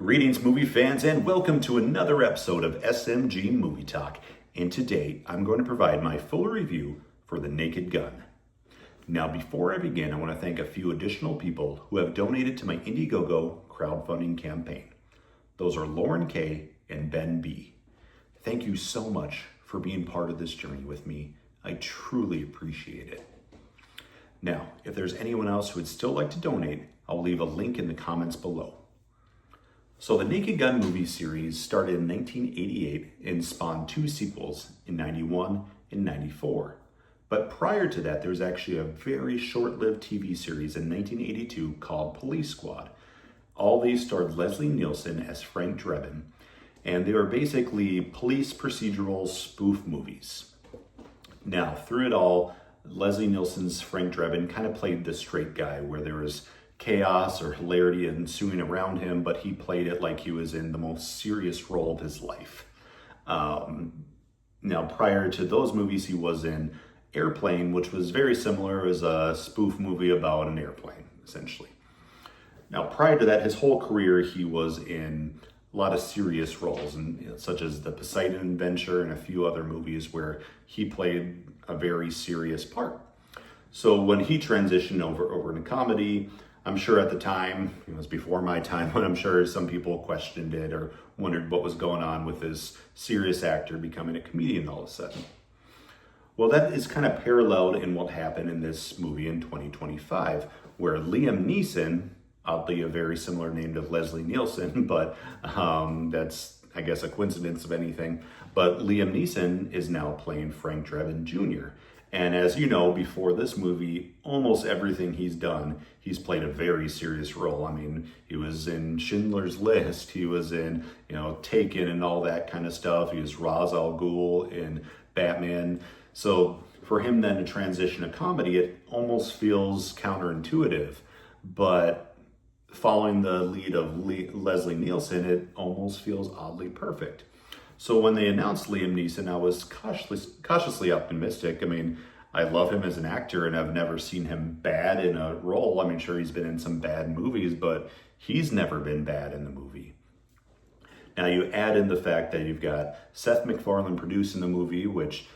Greetings, movie fans, and welcome to another episode of SMG Movie Talk. And today, I'm going to provide my full review for The Naked Gun. Now, before I begin, I want to thank a few additional people who have donated to my Indiegogo crowdfunding campaign. Those are Lauren K. and Ben B. Thank you so much for being part of this journey with me. I truly appreciate it. Now, if there's anyone else who would still like to donate, I'll leave a link in the comments below. So the Naked Gun movie series started in 1988 and spawned two sequels in 91 and 94. But prior to that, there was actually a very short-lived TV series in 1982 called Police Squad. All these starred Leslie Nielsen as Frank Drebin, and they were basically police procedural spoof movies. Now, through it all, Leslie Nielsen's Frank Drebin kind of played the straight guy where there was chaos or hilarity ensuing around him, but he played it like he was in the most serious role of his life. Now, prior to those movies, he was in Airplane, which was very similar as a spoof movie about an airplane, essentially. Now, prior to that, his whole career, he was in a lot of serious roles, such as The Poseidon Adventure and a few other movies where he played a very serious part. So when he transitioned over into comedy, I'm sure at the time, it was before my time, but I'm sure some people questioned it or wondered what was going on with this serious actor becoming a comedian all of a sudden. Well, that is kind of paralleled in what happened in this movie in 2025, where Liam Neeson, oddly a very similar name to Leslie Nielsen, but that's, I guess, a coincidence of anything. But Liam Neeson is now playing Frank Drebin Jr., and as you know, before this movie, almost everything he's done, he's played a very serious role. I mean, he was in Schindler's List, he was in, Taken and all that kind of stuff. He was Ra's al Ghul in Batman. So for him then to transition to comedy, it almost feels counterintuitive. But following the lead of Leslie Nielsen, it almost feels oddly perfect. So when they announced Liam Neeson, I was cautiously optimistic. I mean, I love him as an actor and I've never seen him bad in a role. I mean, sure, he's been in some bad movies, but he's never been bad in the movie. Now you add in the fact that you've got Seth MacFarlane producing the movie, which,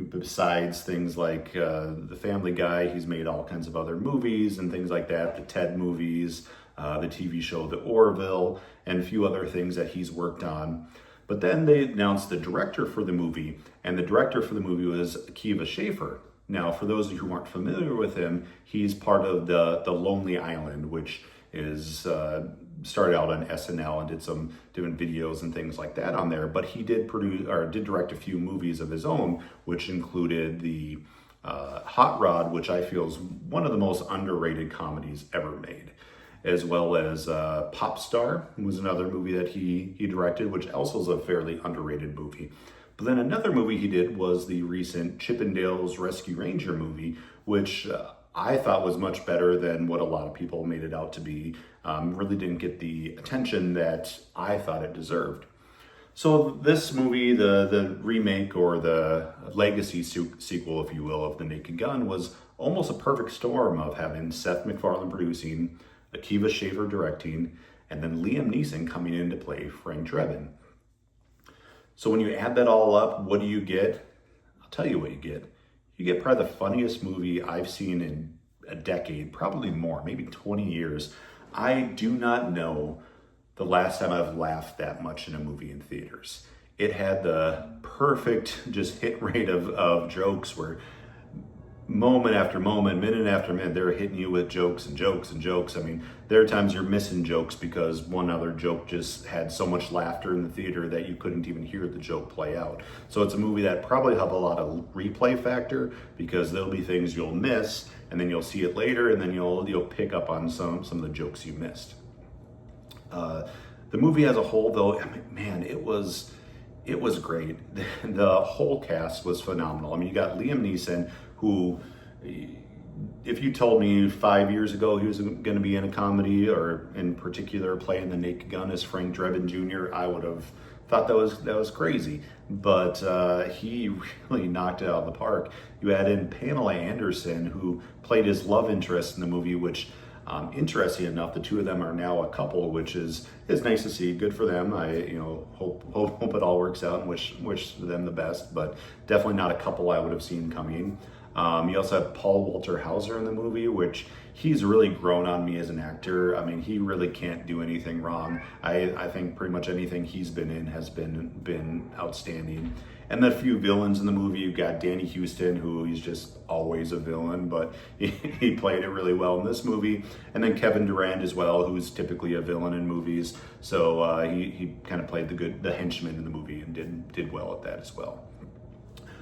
besides things like The Family Guy, he's made all kinds of other movies and things like that, the Ted movies, the TV show The Orville, and a few other things that he's worked on. But then they announced the director for the movie, and the director for the movie was Akiva Schaffer. Now, for those of you who aren't familiar with him, he's part of the Lonely Island, which is started out on SNL and did some different videos and things like that on there. But he did direct a few movies of his own, which included the Hot Rod, which I feel is one of the most underrated comedies ever made, as well as Pop Star was another movie that he directed, which also is a fairly underrated movie. But then another movie he did was the recent Chippendales Rescue Ranger movie, which I thought was much better than what a lot of people made it out to be. Really didn't get the attention that I thought it deserved. So this movie, the remake or the legacy sequel, if you will, of The Naked Gun was almost a perfect storm of having Seth MacFarlane producing, Akiva Schaffer directing, and then Liam Neeson coming in to play Frank Drebin. So when you add that all up, what do you get? I'll tell you what you get. You get probably the funniest movie I've seen in a decade, probably more, maybe 20 years. I do not know the last time I've laughed that much in a movie in theaters. It had the perfect just hit rate of jokes where moment after moment, minute after minute, they're hitting you with jokes and jokes and jokes. I mean, there are times you're missing jokes because one other joke just had so much laughter in the theater that you couldn't even hear the joke play out. So it's a movie that probably have a lot of replay factor because there'll be things you'll miss and then you'll see it later and then you'll pick up on some of the jokes you missed. The movie as a whole, though, I mean, man, it was great. The whole cast was phenomenal. I mean, you got Liam Neeson, who, if you told me 5 years ago he was going to be in a comedy or in particular playing The Naked Gun as Frank Drebin Jr., I would have thought that was crazy. But he really knocked it out of the park. You add in Pamela Anderson, who played his love interest in the movie, which Interesting enough, the two of them are now a couple, which is nice to see. Good for them. I hope it all works out and wish them the best. But definitely not a couple I would have seen coming. You also have Paul Walter Hauser in the movie, which he's really grown on me as an actor. I mean, he really can't do anything wrong. I think pretty much anything he's been in has been outstanding. And the few villains in the movie, you've got Danny Houston, who he's just always a villain, but he played it really well in this movie. And then Kevin Durand as well, who's typically a villain in movies. So he kind of played the henchman in the movie and did well at that as well.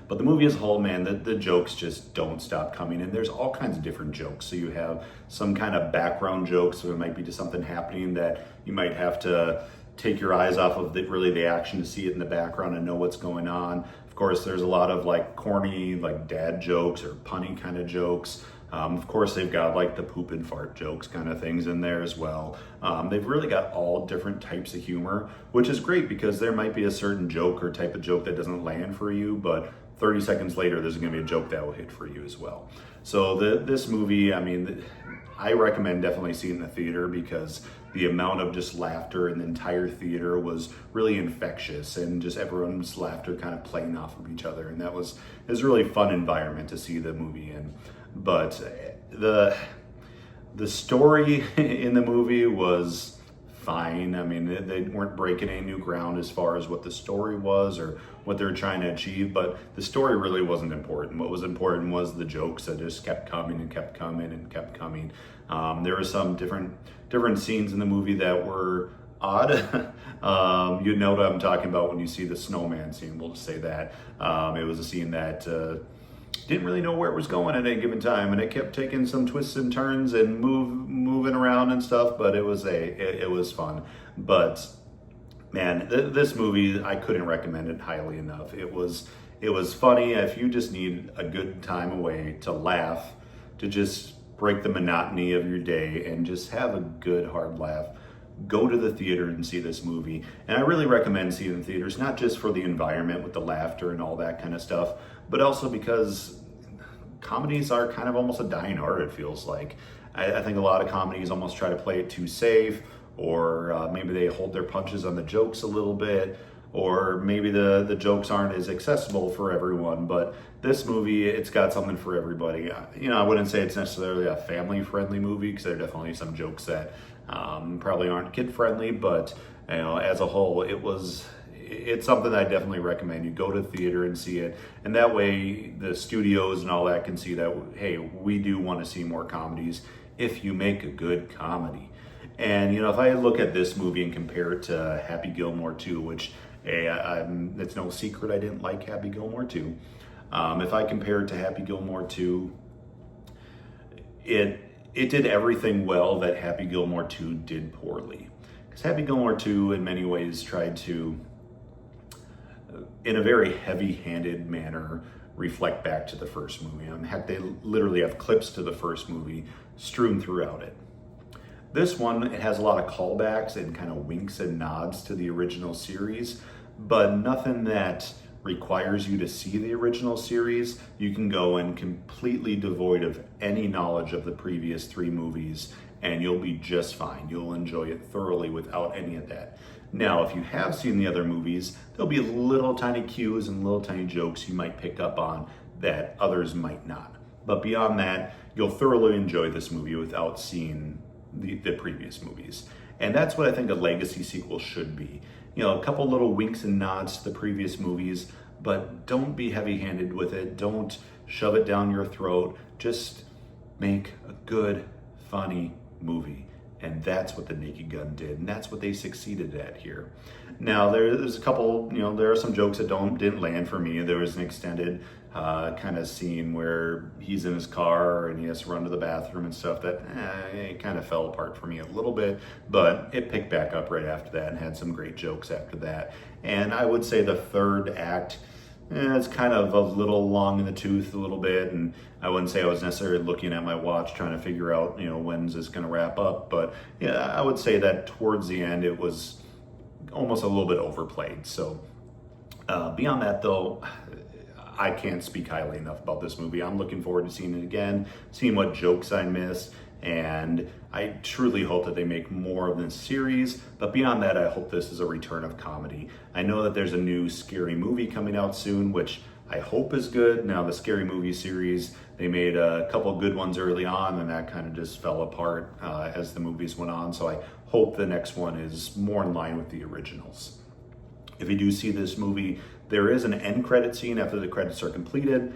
But the movie as a whole, man, the jokes just don't stop coming. And there's all kinds of different jokes. So you have some kind of background jokes. So it might be just something happening that you might have to take your eyes off of the action to see it in the background and know what's going on. Of course, there's a lot of like corny, like dad jokes or punny kind of jokes. Of course, they've got like the poop and fart jokes kind of things in there as well. They've really got all different types of humor, which is great because there might be a certain joke or type of joke that doesn't land for you, but 30 seconds later, there's going to be a joke that will hit for you as well. So this movie, I mean, I recommend definitely seeing it in the theater because the amount of just laughter in the entire theater was really infectious, and just everyone's laughter kind of playing off of each other. And it was a really fun environment to see the movie in. But the story in the movie was fine. I mean, they weren't breaking any new ground as far as what the story was or what they were trying to achieve, but the story really wasn't important. What was important was the jokes that just kept coming and kept coming and kept coming. There were some different scenes in the movie that were odd. You know what I'm talking about when you see the snowman scene, we'll just say that. It was a scene that didn't really know where it was going at any given time, and it kept taking some twists and turns and moving around and stuff, but it was fun. But man, this movie, I couldn't recommend it highly enough. It was funny. If you just need a good time away to laugh, to just break the monotony of your day and just have a good hard laugh, go to the theater and see this movie. And I really recommend seeing it in theaters, not just for the environment with the laughter and all that kind of stuff, but also because comedies are kind of almost a dying art, it feels like. I think a lot of comedies almost try to play it too safe, or maybe they hold their punches on the jokes a little bit, or maybe the jokes aren't as accessible for everyone. But this movie, it's got something for everybody. I wouldn't say it's necessarily a family-friendly movie, because there are definitely some jokes that probably aren't kid-friendly, but as a whole, it's something that I definitely recommend. You go to the theater and see it, and that way the studios and all that can see that, hey, we do want to see more comedies if you make a good comedy. And if I look at this movie and compare it to Happy Gilmore 2, which it's no secret I didn't like Happy Gilmore 2. If I compare it to Happy Gilmore 2, it did everything well that Happy Gilmore 2 did poorly. Because Happy Gilmore 2 in many ways tried to, in a very heavy-handed manner, reflect back to the first movie. Heck, they literally have clips to the first movie strewn throughout it. This one, it has a lot of callbacks and kind of winks and nods to the original series, but nothing that requires you to see the original series. You can go in completely devoid of any knowledge of the previous 3 movies, and you'll be just fine. You'll enjoy it thoroughly without any of that. Now, if you have seen the other movies, there'll be little tiny cues and little tiny jokes you might pick up on that others might not. But beyond that, you'll thoroughly enjoy this movie without seeing the previous movies. And that's what I think a legacy sequel should be. A couple little winks and nods to the previous movies, but don't be heavy-handed with it. Don't shove it down your throat. Just make a good, funny movie. And that's what The Naked Gun did, and that's what they succeeded at here. Now, there's a couple, there are some jokes that didn't land for me. There was an extended kind of scene where he's in his car and he has to run to the bathroom and stuff that it kind of fell apart for me a little bit, but it picked back up right after that and had some great jokes after that. And I would say the third act, it's kind of a little long in the tooth a little bit, and I wouldn't say I was necessarily looking at my watch trying to figure out, when's this going to wrap up, but yeah, I would say that towards the end it was almost a little bit overplayed. So beyond that though, I can't speak highly enough about this movie. I'm looking forward to seeing it again, seeing what jokes I missed, and I truly hope that they make more of this series. But beyond that, I hope this is a return of comedy. I know that there's a new Scary Movie coming out soon, which I hope is good. Now, the Scary Movie series, they made a couple good ones early on, and that kind of just fell apart as the movies went on. So I hope the next one is more in line with the originals. If you do see this movie, there is an end credit scene after the credits are completed.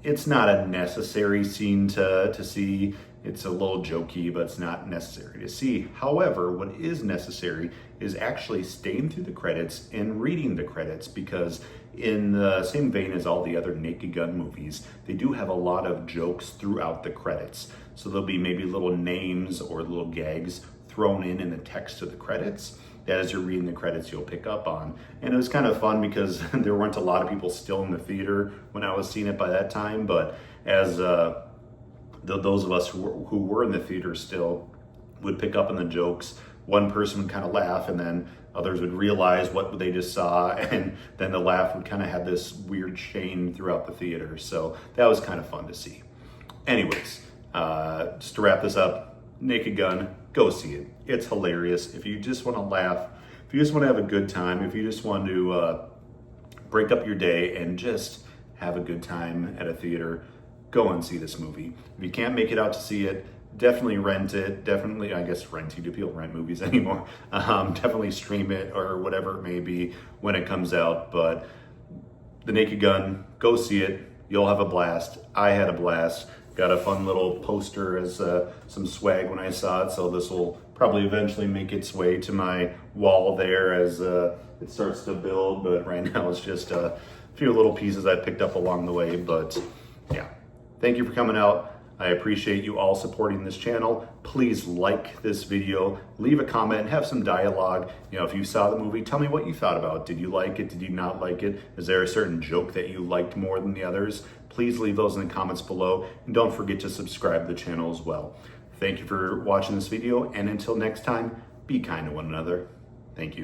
It's not a necessary scene to see. It's a little jokey, but it's not necessary to see. However, what is necessary is actually staying through the credits and reading the credits, because in the same vein as all the other Naked Gun movies, they do have a lot of jokes throughout the credits. So there'll be maybe little names or little gags thrown in the text of the credits that as you're reading the credits you'll pick up on. And it was kind of fun because there weren't a lot of people still in the theater when I was seeing it by that time, but as those of us who were in the theater still would pick up on the jokes, one person would kind of laugh and then others would realize what they just saw, and then the laugh would kind of have this weird chain throughout the theater. So that was kind of fun to see. Anyways, just to wrap this up, Naked Gun, go see it. It's hilarious. If you just want to laugh, if you just want to have a good time, if you just want to break up your day and just have a good time at a theater, go and see this movie. If you can't make it out to see it, definitely rent it. Definitely, I guess renting, do people rent movies anymore? Definitely stream it or whatever it may be when it comes out. But The Naked Gun, go see it. You'll have a blast. I had a blast. Got a fun little poster as some swag when I saw it, so this will probably eventually make its way to my wall there as it starts to build, but right now it's just a few little pieces I picked up along the way. But yeah, thank you for coming out. I appreciate you all supporting this channel. Please like this video, leave a comment, and have some dialogue. You know, if you saw the movie, tell me what you thought about it. Did you like it? Did you not like it? Is there a certain joke that you liked more than the others? Please leave those in the comments below, and don't forget to subscribe to the channel as well. Thank you for watching this video, and until next time, be kind to one another. Thank you.